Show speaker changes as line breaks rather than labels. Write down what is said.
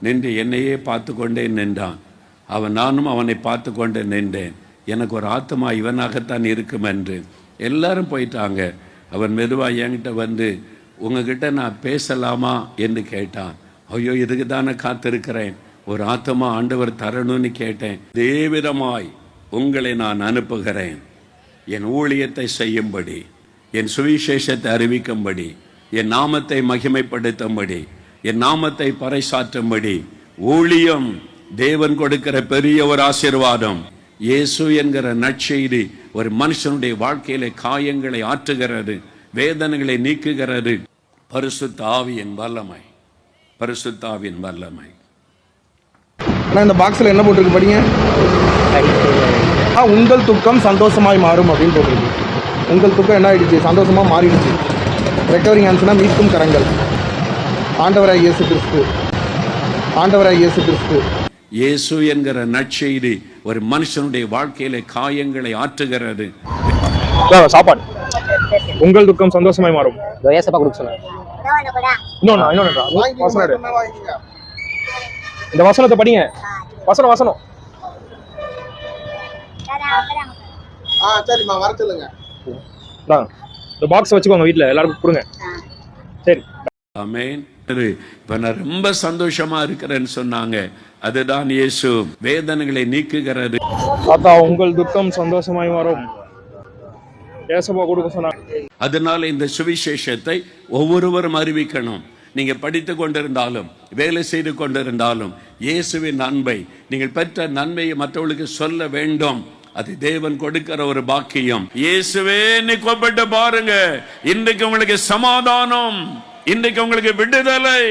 நின்று என்னையே பார்த்து கொண்டே நின்றான். நானும் அவனை பார்த்து கொண்டே நின்றேன். எனக்கு ஒரு ஆத்மா இவனாகத்தான் இருக்கும் என்று. எல்லாரும் போயிட்டாங்க. அவன் மெதுவாக என்கிட்ட வந்து, உங்ககிட்ட நான் பேசலாமா என்று கேட்டான். ஐயோ, இதுக்கு தானே காத்திருக்கிறேன், ஒரு ஆத்மா ஆண்டவர் தரணும்னு கேட்டேன். தேவிதமாய் உங்களை நான் அனுப்புகிறேன், என் ஊழியத்தை செய்யும்படி, என் சுவிசேஷத்தை அறிவிக்கும்படி, என் நாமத்தை மகிமைப்படுத்தும்படி, என் நாமத்தை பறைசாற்றும்படி. ஊழியம் தேவன் கொடுக்கிற பெரிய ஒரு ஆசீர்வாதம். இயேசு என்கிற நற்செய்தி ஒரு மனுஷனுடைய வாழ்க்கையில காயங்களை ஆற்றுகிறது, வேதனைகளை நீக்குகிறது. பரிசுத்த ஆவியின் வல்லமை, பரிசுத்த ஆவியின் வல்லமை.
இந்த பாக்ஸில் என்ன போட்டிருக்கு படிங்க. உங்கள் துக்கம் சந்தோஷமாய் மாறும் அப்படின்னு போட்டிருக்கு. உங்கள் துக்கம் என்ன ஆயிடுச்சு? சந்தோஷமா மாறிடுச்சு. ரெக்கவரிங் ஆன்சர்னா மீட்கும் கரங்கள். ஆண்டவராய் இயேசு கிறிஸ்து, ஆண்டவராய் இயேசு கிறிஸ்து.
இயேசு என்கிற நற்செய்தி ஒரு மனுஷனுடைய வாழ்க்கையில காயங்களை ஆற்றுகிறது.
சாப்பாடு. உங்கள் துக்கம் சந்தோஷமாய் மாறும். இந்த வசனத்தை படிங்க. வசனம் வசனம். சரிம்மா, வர சொல்லுங்க. இந்த பாக்ஸ் வச்சுக்கோங்க, வீட்டுல எல்லாருக்கும் கொடுங்க. சரி.
ஆமென். இப்ப நான் ரொம்ப சந்தோஷமா இருக்கிறேன்னு சொன்னாங்க. அதுதான் இயேசு வேதனைகளை நீக்குகிறது.
உங்கள் துக்கம் சந்தோஷமாய் மாறும். கொடுக்க சொன்னாங்க.
அதனால இந்த சுவிசேஷத்தை ஒவ்வொருவரும் அறிவிக்கணும். நீங்க படித்து கொண்டிருந்தாலும், வேலை செய்து கொண்டிருந்தாலும், இயேசுவின் அன்பை, நீங்கள் பெற்ற நன்மையை மற்றவர்களுக்கு சொல்ல வேண்டும். அது தேவன் கொடுக்கிற ஒரு பாக்கியம். இயேசுவே கூப்பிட்டு பாருங்க. இன்றைக்கு உங்களுக்கு சமாதானம், இன்றைக்கு உங்களுக்கு விடுதலை.